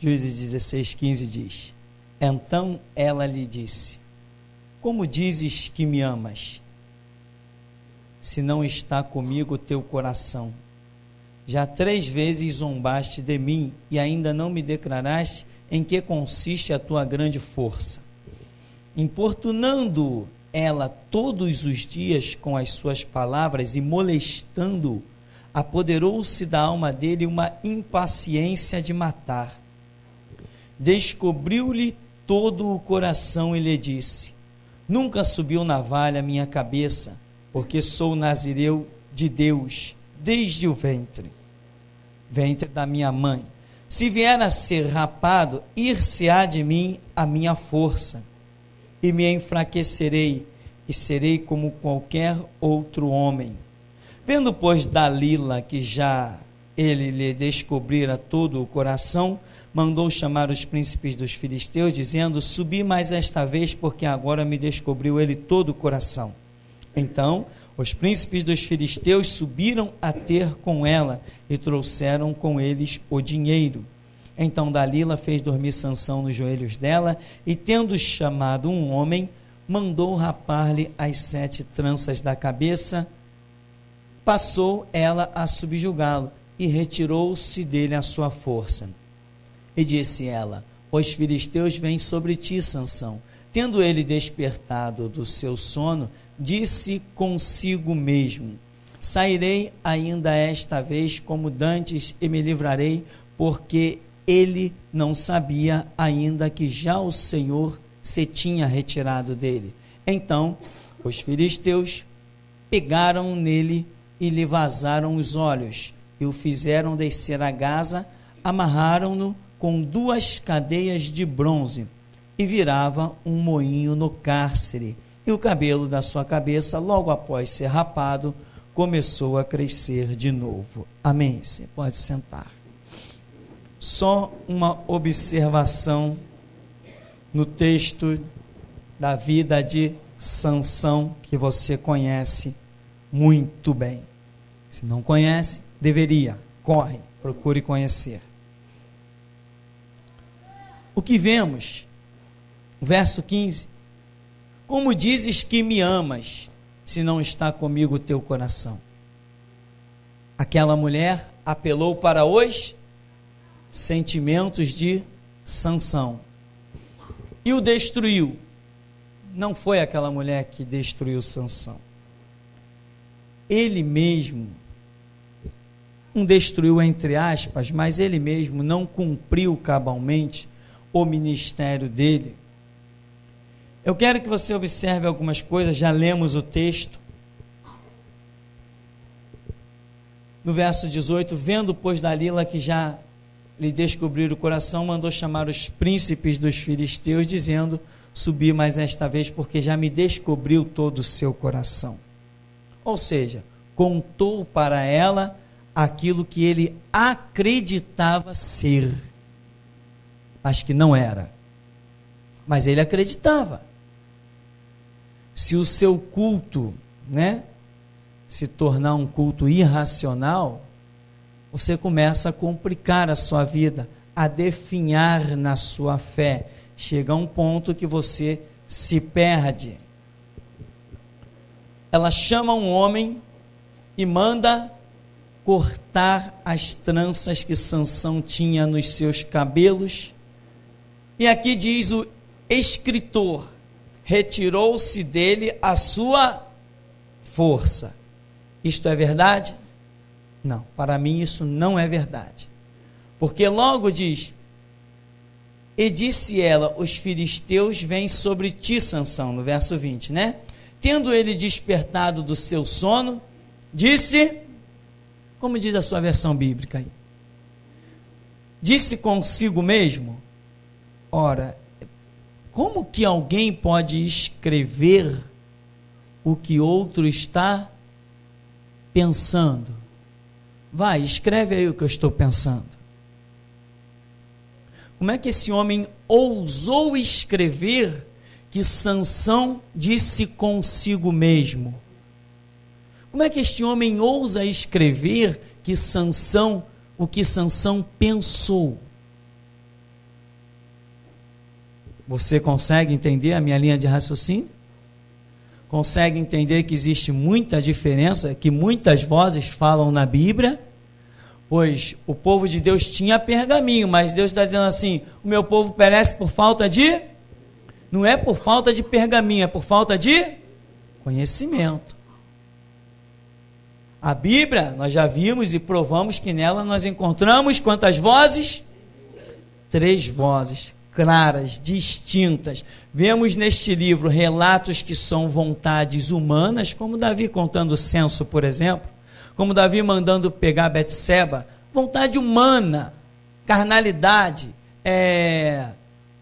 Juízes 16:15 diz: Então ela lhe disse: Como dizes que me amas, se não está comigo o teu coração? Já 3 vezes zombaste de mim e ainda não me declaraste em que consiste a tua grande força. Importunando ela todos os dias com as suas palavras e molestando-o, apoderou-se da alma dele uma impaciência de matar. Descobriu-lhe todo o coração e lhe disse: Nunca subiu navalha a minha cabeça, porque sou nazireu de Deus desde o ventre da minha mãe. Se vier a ser rapado, ir-se-á de mim a minha força, e me enfraquecerei, e serei como qualquer outro homem. Vendo, pois, Dalila que já ele lhe descobrira todo o coração, mandou chamar os príncipes dos filisteus, dizendo: Subi mais esta vez, porque agora me descobriu ele todo o coração. Então os príncipes dos filisteus subiram a ter com ela e trouxeram com eles o dinheiro. Então Dalila fez dormir Sansão nos joelhos dela e, tendo chamado um homem, mandou rapar-lhe as 7 tranças da cabeça. Passou ela a subjugá-lo e retirou-se dele a sua força. E disse ela: Os filisteus vêm sobre ti, Sansão. Tendo ele despertado do seu sono, disse consigo mesmo: Sairei ainda esta vez como dantes e me livrarei, porque ele não sabia ainda que já o Senhor se tinha retirado dele. Então os filisteus pegaram nele e lhe vazaram os olhos, e o fizeram descer a Gaza, amarraram-no com 2 cadeias de bronze, e virava um moinho no cárcere, e o cabelo da sua cabeça, logo após ser rapado, começou a crescer de novo. Amém? Você pode sentar. Só uma observação no texto da vida de Sansão, que você conhece muito bem. Se não conhece, deveria. Corre, procure conhecer. O que vemos? Verso 15. Como dizes que me amas, se não está comigo o teu coração? Aquela mulher apelou para os sentimentos de Sansão e o destruiu. Não foi aquela mulher que destruiu Sansão. Ele mesmo, não destruiu entre aspas, mas ele mesmo não cumpriu cabalmente o ministério dele. Eu quero que você observe algumas coisas, já lemos o texto. No verso 18, vendo, pois, Dalila que já lhe descobriram o coração, mandou chamar os príncipes dos filisteus, dizendo: Subi mais esta vez, porque já me descobriu todo o seu coração. Ou seja, contou para ela aquilo que ele acreditava ser, mas que não era. Mas ele acreditava. Se o seu culto, se tornar um culto irracional, você começa a complicar a sua vida, a definhar na sua fé. Chega a um ponto que você se perde. Ela chama um homem e manda cortar as tranças que Sansão tinha nos seus cabelos. E aqui diz o escritor: retirou-se dele a sua força. Isto é verdade? Não, para mim isso não é verdade. Porque logo diz: e disse ela, os filisteus vêm sobre ti, Sansão, no verso 20, Tendo ele despertado do seu sono, disse, como diz a sua versão bíblica aí? Disse consigo mesmo. Ora, como que alguém pode escrever o que outro está pensando? Vai, escreve aí o que eu estou pensando. Como é que esse homem ousou escrever que Sansão disse consigo mesmo? Como é que este homem ousa escrever que Sansão, o que Sansão pensou? Você consegue entender a minha linha de raciocínio? Consegue entender que existe muita diferença, que muitas vozes falam na Bíblia? Pois o povo de Deus tinha pergaminho, mas Deus está dizendo assim: o meu povo perece por falta de... Não é por falta de pergaminho, é por falta de conhecimento. A Bíblia, nós já vimos e provamos que nela nós encontramos quantas vozes? 3 vozes, claras, distintas. Vemos neste livro relatos que são vontades humanas, como Davi contando o censo, por exemplo, como Davi mandando pegar Betseba, vontade humana, carnalidade,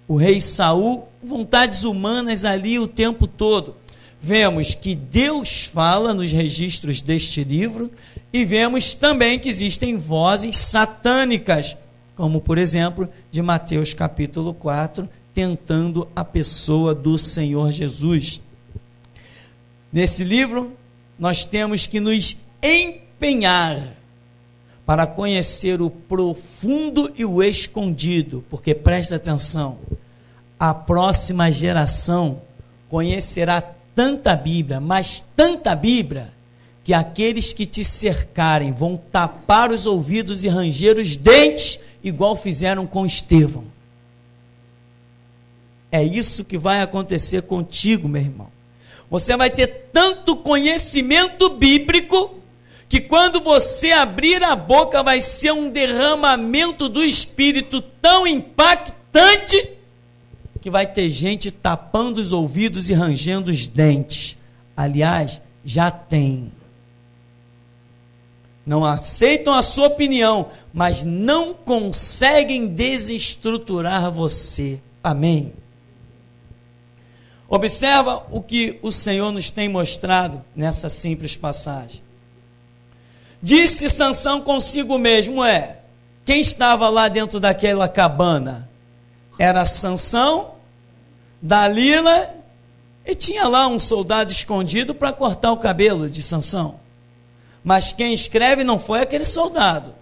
o rei Saul, vontades humanas ali o tempo todo. Vemos que Deus fala nos registros deste livro e vemos também que existem vozes satânicas, como por exemplo de Mateus capítulo 4, tentando a pessoa do Senhor Jesus. Nesse livro nós temos que nos empenhar para conhecer o profundo e o escondido, porque presta atenção, a próxima geração conhecerá tanta Bíblia, mas tanta Bíblia, que aqueles que te cercarem vão tapar os ouvidos e ranger os dentes, igual fizeram com Estevão. É isso que vai acontecer contigo, meu irmão. Você vai ter tanto conhecimento bíblico, que quando você abrir a boca vai ser um derramamento do Espírito tão impactante, que vai ter gente tapando os ouvidos e rangendo os dentes. Aliás, já tem. Não aceitam a sua opinião, mas não conseguem desestruturar você. Amém? Observa o que o Senhor nos tem mostrado nessa simples passagem. Disse Sansão consigo mesmo, quem estava lá dentro daquela cabana? Era Sansão, Dalila, e tinha lá um soldado escondido para cortar o cabelo de Sansão. Mas quem escreve não foi aquele soldado.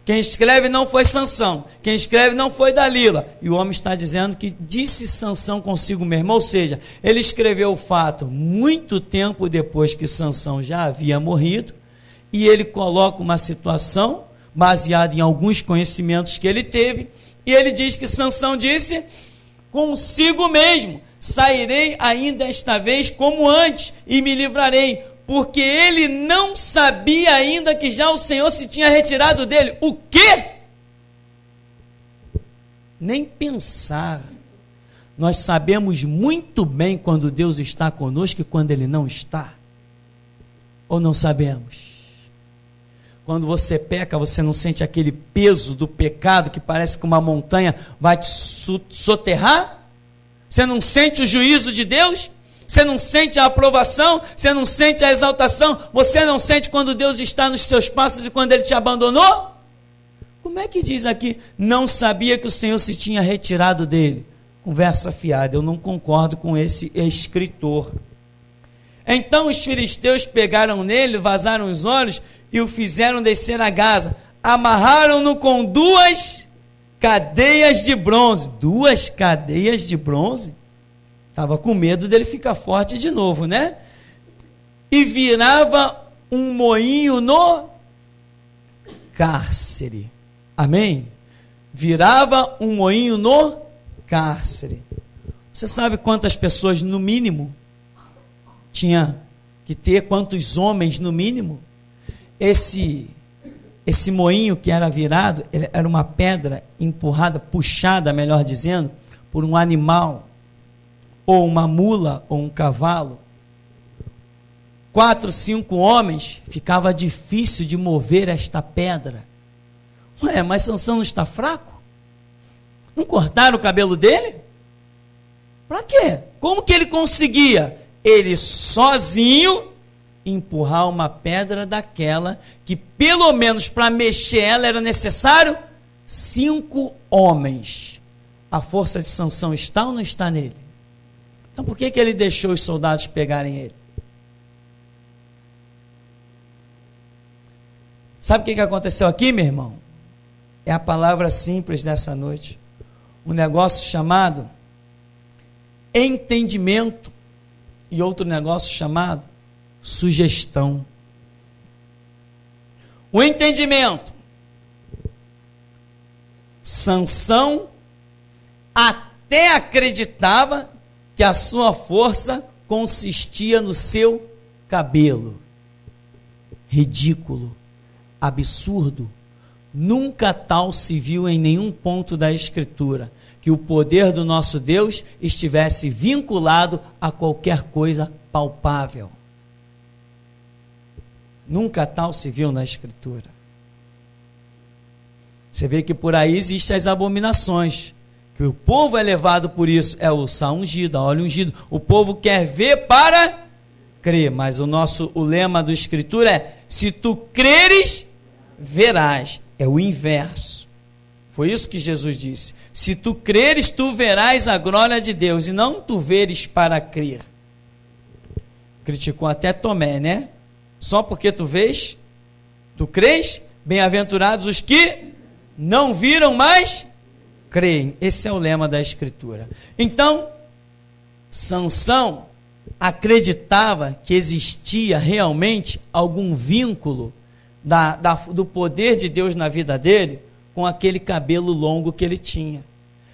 Quem escreve não foi Sansão. Quem escreve não foi Dalila. E o homem está dizendo que disse Sansão consigo mesmo. Ou seja, ele escreveu o fato muito tempo depois que Sansão já havia morrido. E ele coloca uma situação baseada em alguns conhecimentos que ele teve. E ele diz que Sansão disse consigo mesmo: sairei ainda esta vez como antes e me livrarei, porque ele não sabia ainda que já o Senhor se tinha retirado dele. O quê? Nem pensar. Nós sabemos muito bem quando Deus está conosco e quando Ele não está. Ou não sabemos? Quando você peca, você não sente aquele peso do pecado que parece que uma montanha vai te soterrar? Você não sente o juízo de Deus? Você não sente a aprovação? Você não sente a exaltação? Você não sente quando Deus está nos seus passos e quando Ele te abandonou? Como é que diz aqui, não sabia que o Senhor se tinha retirado dele? Conversa fiada, eu não concordo com esse escritor. Então os filisteus pegaram nele, vazaram os olhos e o fizeram descer a Gaza. Amarraram-no com 2 cadeias de bronze. 2 cadeias de bronze? Estava com medo dele ficar forte de novo, né? E virava um moinho no cárcere. Amém? Virava um moinho no cárcere. Você sabe quantas pessoas no mínimo tinha que ter? Quantos homens no mínimo? Esse moinho que era virado, ele era uma pedra empurrada, puxada, melhor dizendo, por um animal, ou uma mula, ou um cavalo. 4, 5 homens, ficava difícil de mover esta pedra. Ué, mas Sansão não está fraco? Não cortaram o cabelo dele? Para quê? Como que ele conseguia? Ele sozinho empurrar uma pedra daquela, que pelo menos para mexer ela era necessário 5 homens. A força de Sansão está ou não está nele? Então por que ele deixou os soldados pegarem ele? Sabe o que aconteceu aqui, meu irmão? É a palavra simples dessa noite. Um negócio chamado entendimento e outro negócio chamado sugestão. O entendimento. Sansão até acreditava que a sua força consistia no seu cabelo. Ridículo, absurdo. Nunca tal se viu em nenhum ponto da Escritura que o poder do nosso Deus estivesse vinculado a qualquer coisa palpável. Nunca tal se viu na Escritura. Você vê que por aí existem as abominações, que o povo é levado por isso, é o sal ungido, a óleo ungido. O povo quer ver para crer, mas o lema da Escritura é: se tu creres, verás. É o inverso. Foi isso que Jesus disse. Se tu creres, tu verás a glória de Deus, e não tu veres para crer. Criticou até Tomé, né? Só porque tu vês, tu crês, bem-aventurados os que não viram, mas creem. Esse é o lema da Escritura. Então, Sansão acreditava que existia realmente algum vínculo do poder de Deus na vida dele com aquele cabelo longo que ele tinha.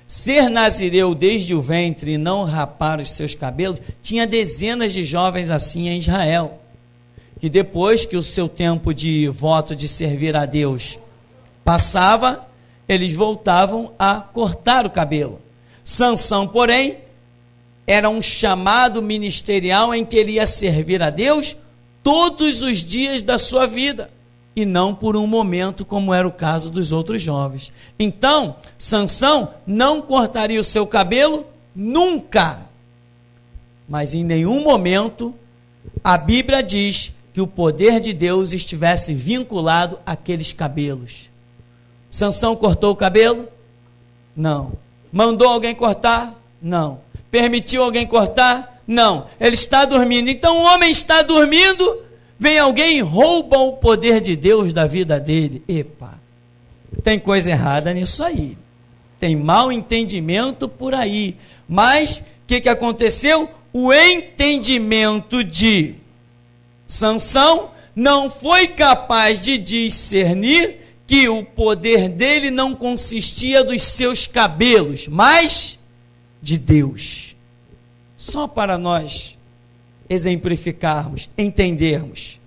Ser nazireu desde o ventre e não rapar os seus cabelos, tinha dezenas de jovens assim em Israel, que depois que o seu tempo de voto de servir a Deus passava, eles voltavam a cortar o cabelo. Sansão, porém, era um chamado ministerial em que ele ia servir a Deus todos os dias da sua vida, e não por um momento, como era o caso dos outros jovens. Então, Sansão não cortaria o seu cabelo nunca, mas em nenhum momento a Bíblia diz que o poder de Deus estivesse vinculado àqueles cabelos. Sansão cortou o cabelo? Não. Mandou alguém cortar? Não. Permitiu alguém cortar? Não. Ele está dormindo. Então o homem está dormindo, vem alguém e rouba o poder de Deus da vida dele. Epa, tem coisa errada nisso aí. Tem mau entendimento por aí. Mas, o que aconteceu? O entendimento de Sansão não foi capaz de discernir que o poder dele não consistia dos seus cabelos, mas de Deus. Só para nós exemplificarmos, entendermos.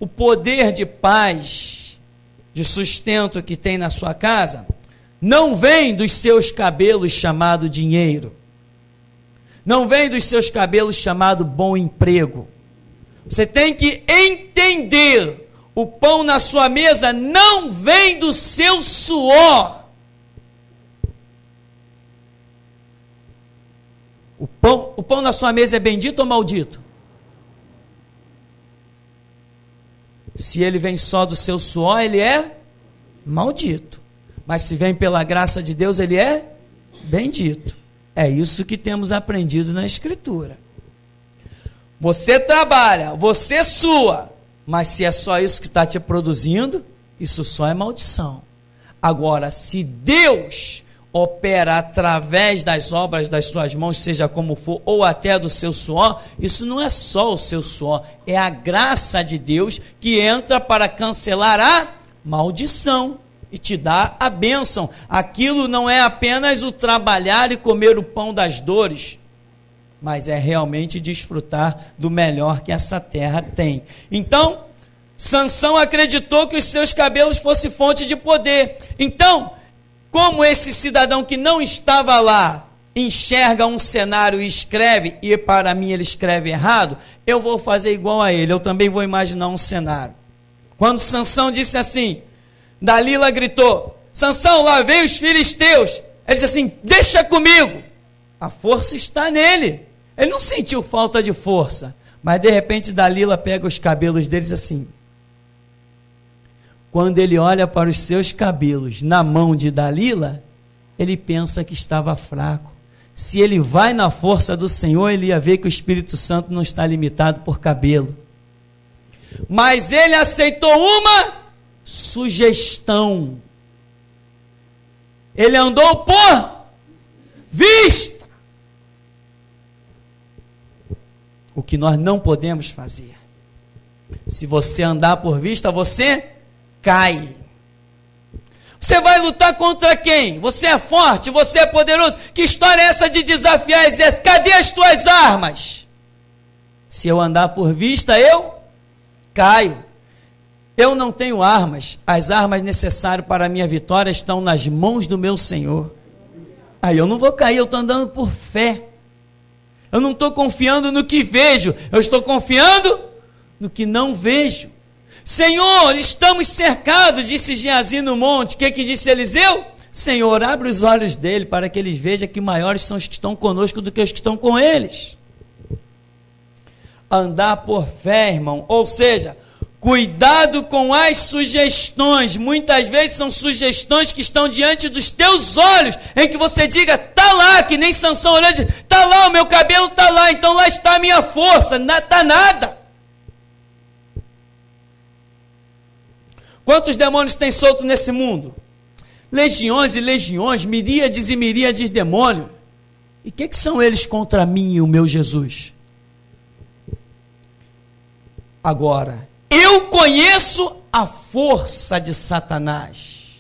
O poder de paz, de sustento que tem na sua casa, não vem dos seus cabelos chamado dinheiro. Não vem dos seus cabelos chamado bom emprego. Você tem que entender: o pão na sua mesa não vem do seu suor. O pão na sua mesa é bendito ou maldito? Se ele vem só do seu suor, ele é maldito. Mas se vem pela graça de Deus, ele é bendito. É isso que temos aprendido na Escritura. Você trabalha, você sua, mas se é só isso que está te produzindo, isso só é maldição. Agora, se Deus opera através das obras das suas mãos, seja como for, ou até do seu suor, isso não é só o seu suor, é a graça de Deus que entra para cancelar a maldição e te dá a bênção. Aquilo não é apenas o trabalhar e comer o pão das dores, mas é realmente desfrutar do melhor que essa terra tem. Então, Sansão acreditou que os seus cabelos fossem fonte de poder. Então, como esse cidadão que não estava lá enxerga um cenário e escreve, e para mim ele escreve errado, eu vou fazer igual a ele, eu também vou imaginar um cenário. Quando Sansão disse assim, Dalila gritou: Sansão, lá vem os filisteus. Ele disse assim: deixa comigo. A força está nele. Ele não sentiu falta de força, mas de repente Dalila pega os cabelos deles assim. Quando ele olha para os seus cabelos na mão de Dalila, ele pensa que estava fraco. Se ele vai na força do Senhor, ele ia ver que o Espírito Santo não está limitado por cabelo. Mas ele aceitou uma sugestão. Ele andou por vista. o que nós não podemos fazer. Se você andar por vista, você cai. Você vai lutar contra quem? Você é forte, você é poderoso. Que história é essa de desafiar exército? Cadê as tuas armas? Se eu andar por vista, eu caio. Eu não tenho armas. As armas necessárias para a minha vitória estão nas mãos do meu Senhor. Aí eu não vou cair, eu estou andando por fé. Eu não estou confiando no que vejo, eu estou confiando no que não vejo. Senhor, estamos cercados, disse Geazi no monte. O que disse Eliseu? Senhor, abre os olhos dele para que eles vejam que maiores são os que estão conosco do que os que estão com eles. Andar por fé, irmão, ou seja, cuidado com as sugestões. Muitas vezes são sugestões que estão diante dos teus olhos, em que você diga, está lá, que nem Sansão olhando, está lá, o meu cabelo está lá, então lá está a minha força, não está nada. Quantos demônios tem solto nesse mundo? Legiões e legiões, miríades e miríades de demônios. E o que são eles contra mim e o meu Jesus? Agora, eu conheço a força de Satanás.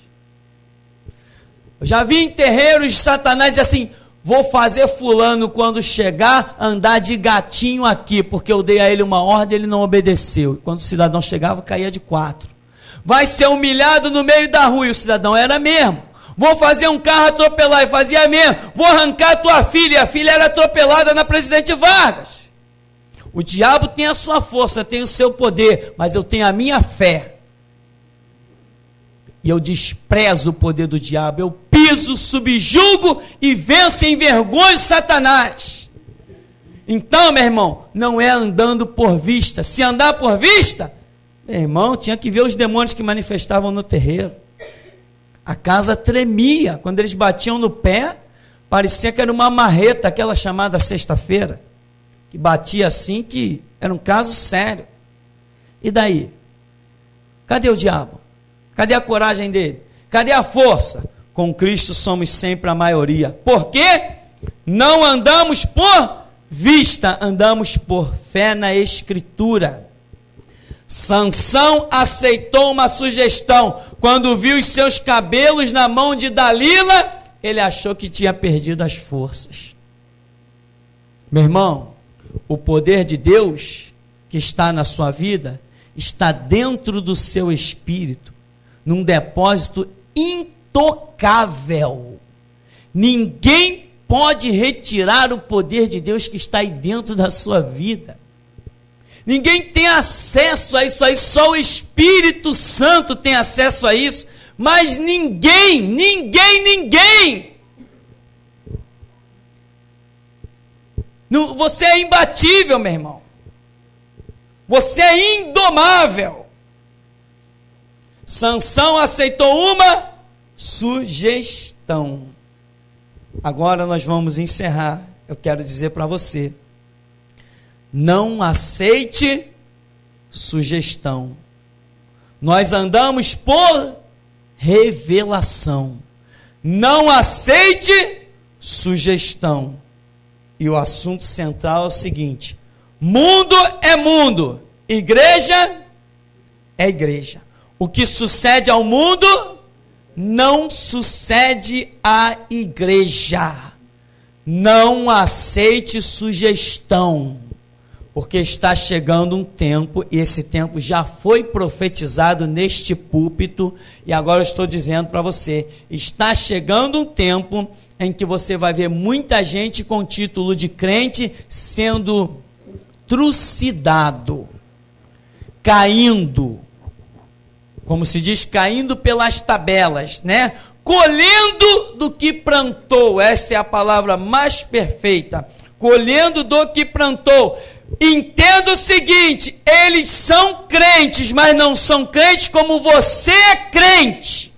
Eu já vi em terreiros de Satanás dizer assim, vou fazer fulano quando chegar andar de gatinho aqui, porque eu dei a ele uma ordem, ele não obedeceu. E quando o cidadão chegava, caía de 4. Vai ser humilhado no meio da rua, e o cidadão era mesmo. Vou fazer um carro atropelar, e fazia mesmo. Vou arrancar a tua filha, e a filha era atropelada na Presidente Vargas. O diabo tem a sua força, tem o seu poder, mas eu tenho a minha fé. E eu desprezo o poder do diabo, eu piso, subjugo e venço e envergonho Satanás. Então, meu irmão, não é andando por vista. Se andar por vista, meu irmão, tinha que ver os demônios que manifestavam no terreiro. A casa tremia, quando eles batiam no pé, parecia que era uma marreta, aquela chamada sexta-feira, que batia assim, que era um caso sério. E daí? Cadê o diabo? Cadê a coragem dele? Cadê a força? Com Cristo somos sempre a maioria. Por quê? Não andamos por vista, andamos por fé na Escritura. Sansão aceitou uma sugestão. Quando viu os seus cabelos na mão de Dalila, ele achou que tinha perdido as forças. Meu irmão, o poder de Deus que está na sua vida está dentro do seu espírito, num depósito intocável. Ninguém pode retirar o poder de Deus que está aí dentro da sua vida. Ninguém tem acesso a isso aí, só o Espírito Santo tem acesso a isso, mas ninguém. Você é imbatível, meu irmão. Você é indomável. Sansão aceitou uma sugestão. Agora nós vamos encerrar. Eu quero dizer para você, não aceite sugestão. Nós andamos por revelação. Não aceite sugestão. E o assunto central é o seguinte: mundo é mundo, igreja é igreja. O que sucede ao mundo não sucede à igreja. Não aceite sugestão, porque está chegando um tempo, e esse tempo já foi profetizado neste púlpito, e agora eu estou dizendo para você, está chegando um tempo em que você vai ver muita gente com título de crente sendo trucidado, caindo, como se diz, caindo pelas tabelas, né? Colhendo do que plantou, essa é a palavra mais perfeita, colhendo do que plantou. Entenda o seguinte, eles são crentes, mas não são crentes como você é crente.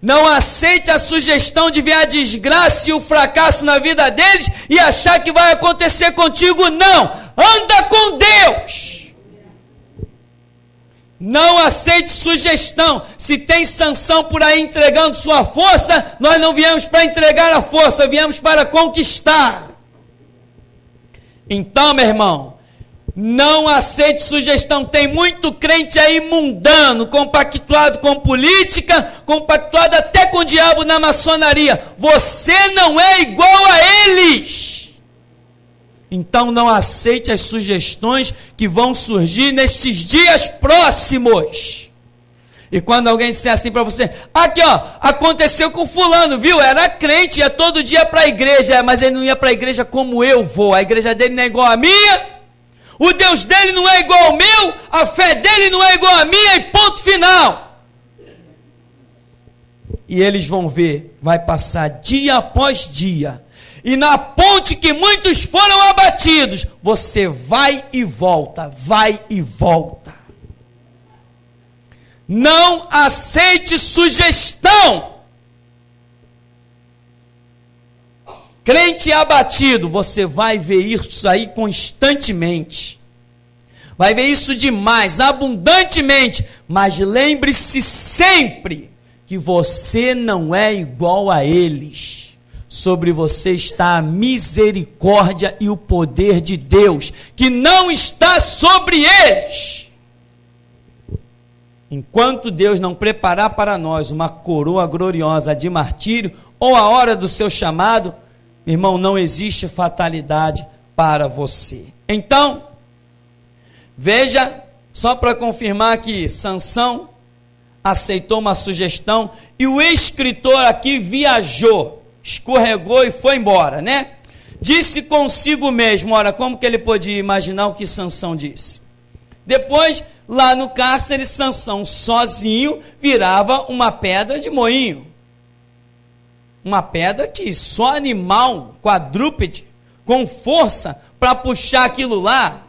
Não aceite a sugestão de ver a desgraça e o fracasso na vida deles e achar que vai acontecer contigo, não. Anda com Deus. Não aceite sugestão. Se tem Sansão por aí entregando sua força, nós não viemos para entregar a força, viemos para conquistar. Então, meu irmão, Não aceite sugestão. Tem muito crente aí mundano, compactuado com política, compactuado até com o diabo na maçonaria. Você não é igual a eles. Então não aceite as sugestões que vão surgir nestes dias próximos. E quando alguém disser assim para você, aqui ó, aconteceu com fulano, viu? Era crente, ia todo dia para a igreja, mas ele não ia para a igreja como eu vou. A igreja dele não é igual a minha, o Deus dele não é igual ao meu, a fé dele não é igual a minha, e ponto final. E eles vão ver, vai passar dia após dia, e na ponte que muitos foram abatidos, você vai e volta, vai e volta. Não aceite sugestão. Crente abatido, você vai ver isso aí constantemente. Vai ver isso demais, abundantemente. Mas lembre-se sempre que você não é igual a eles. Sobre você está a misericórdia e o poder de Deus, que não está sobre eles. Enquanto Deus não preparar para nós uma coroa gloriosa de martírio, ou a hora do seu chamado, irmão, não existe fatalidade para você. Então, veja, só para confirmar que Sansão aceitou uma sugestão, e o escritor aqui viajou, escorregou e foi embora, né? Disse consigo mesmo, ora, como que ele podia imaginar o que Sansão disse? Depois, lá no cárcere, Sansão sozinho virava uma pedra de moinho. Uma pedra que só animal, quadrúpede, com força para puxar aquilo lá.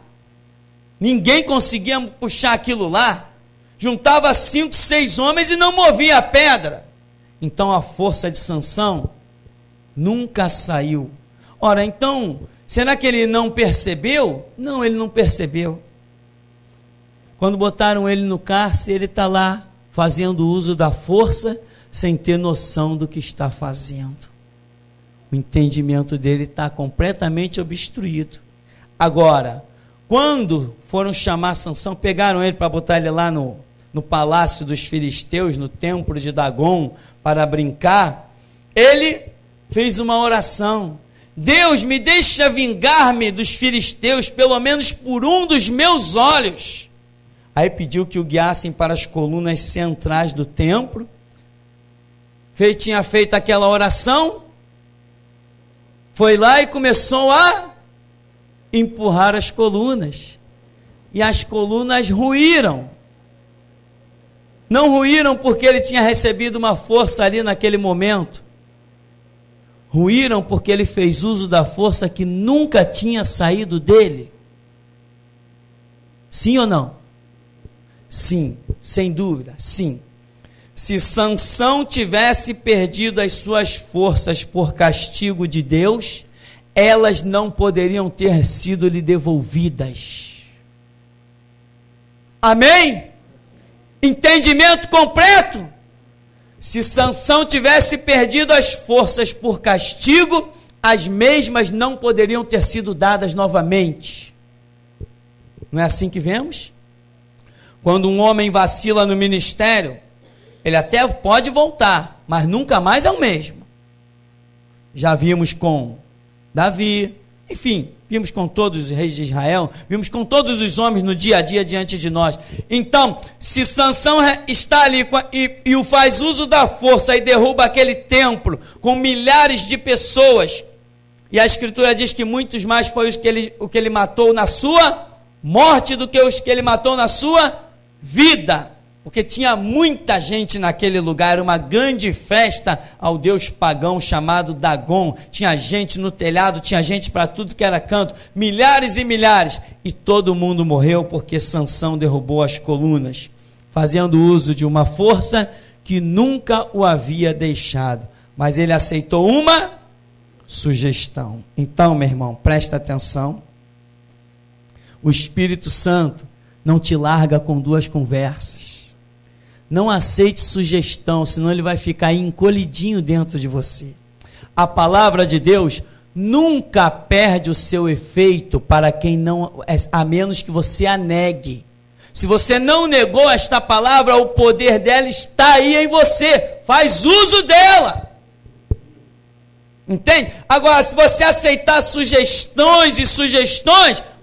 Ninguém conseguia puxar aquilo lá. Juntava 5, 6 homens e não movia a pedra. Então a força de Sansão nunca saiu. Ora, então, será que ele não percebeu? Não, ele não percebeu. Quando botaram ele no cárcere, ele está lá fazendo uso da força sem ter noção do que está fazendo. O entendimento dele está completamente obstruído. Agora, quando foram chamar Sansão, pegaram ele para botar ele lá no palácio dos filisteus, no templo de Dagon, para brincar, ele fez uma oração. Deus, me deixa vingar-me dos filisteus, pelo menos por um dos meus olhos. Aí pediu que o guiassem para as colunas centrais do templo. Tinha feito aquela oração, foi lá e começou a empurrar as colunas. E as colunas ruíram. Não ruíram porque ele tinha recebido uma força ali naquele momento. Ruíram porque ele fez uso da força que nunca tinha saído dele. Sim ou não? Sim, sem dúvida, sim. Se Sansão tivesse perdido as suas forças por castigo de Deus, elas não poderiam ter sido lhe devolvidas. Amém? Entendimento completo? Se Sansão tivesse perdido as forças por castigo, as mesmas não poderiam ter sido dadas novamente. Não é assim que vemos? Quando um homem vacila no ministério, ele até pode voltar, mas nunca mais é o mesmo. Já vimos com Davi, enfim, vimos com todos os reis de Israel, vimos com todos os homens no dia a dia diante de nós. Então, se Sansão está ali e o faz uso da força e derruba aquele templo com milhares de pessoas, e a Escritura diz que muitos mais foi o que ele matou na sua morte do que os que ele matou na sua vida, porque tinha muita gente naquele lugar, era uma grande festa ao deus pagão chamado Dagon, tinha gente no telhado, tinha gente para tudo que era canto, milhares e milhares, e todo mundo morreu porque Sansão derrubou as colunas, fazendo uso de uma força que nunca o havia deixado, mas ele aceitou uma sugestão. Então, meu irmão, presta atenção, o Espírito Santo não te larga com duas conversas. Não aceite sugestão, senão ele vai ficar encolhidinho dentro de você. A palavra de Deus nunca perde o seu efeito para quem não, a menos que você a negue. Se você não negou esta palavra, o poder dela está aí em você. Faz uso dela. Entende? Agora, se você aceitar sugestões,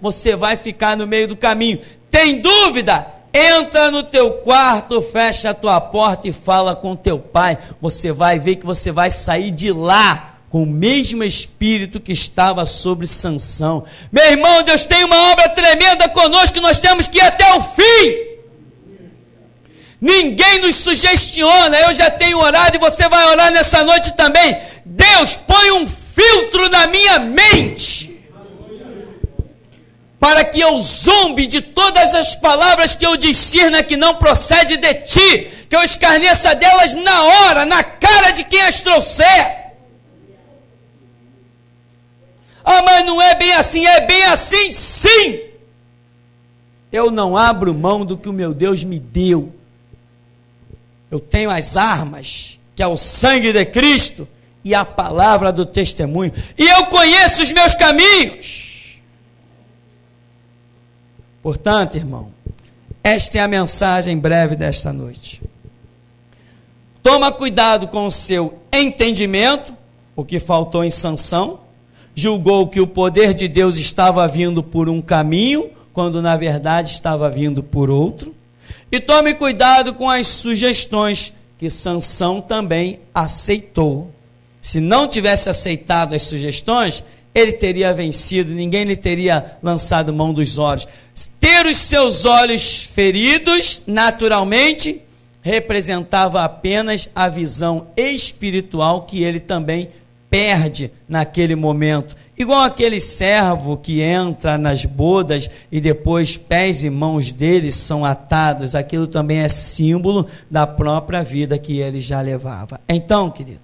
você vai ficar no meio do caminho. Tem dúvida? Entra no teu quarto, fecha a tua porta e fala com teu pai. Você vai ver que você vai sair de lá com o mesmo espírito que estava sobre Sansão. Meu irmão, Deus tem uma obra tremenda conosco, nós temos que ir até o fim. Ninguém nos sugestiona. Eu já tenho orado e você vai orar nessa noite também. Deus, põe um filtro na minha mente, para que eu zombe de todas as palavras que eu discerna que não procede de ti, que eu escarneça delas na hora, na cara de quem as trouxer. Ah, mas não é bem assim. É bem assim, sim. Eu não abro mão do que o meu Deus me deu. Eu tenho as armas, que é o sangue de Cristo e a palavra do testemunho. E eu conheço os meus caminhos. Portanto, irmão, esta é a mensagem breve desta noite. Toma cuidado com o seu entendimento, o que faltou em Sansão. Julgou que o poder de Deus estava vindo por um caminho, quando na verdade estava vindo por outro. E tome cuidado com as sugestões que Sansão também aceitou. Se não tivesse aceitado as sugestões, ele teria vencido, ninguém lhe teria lançado mão dos olhos. Ter os seus olhos feridos, naturalmente, representava apenas a visão espiritual que ele também perde naquele momento. Igual aquele servo que entra nas bodas e depois pés e mãos dele são atados. Aquilo também é símbolo da própria vida que ele já levava. Então, querido,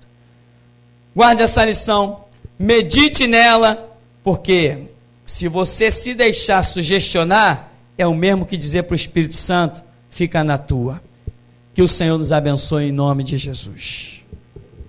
guarde essa lição, medite nela, porque se você se deixar sugestionar, é o mesmo que dizer para o Espírito Santo, fica na tua. Que o Senhor nos abençoe em nome de Jesus.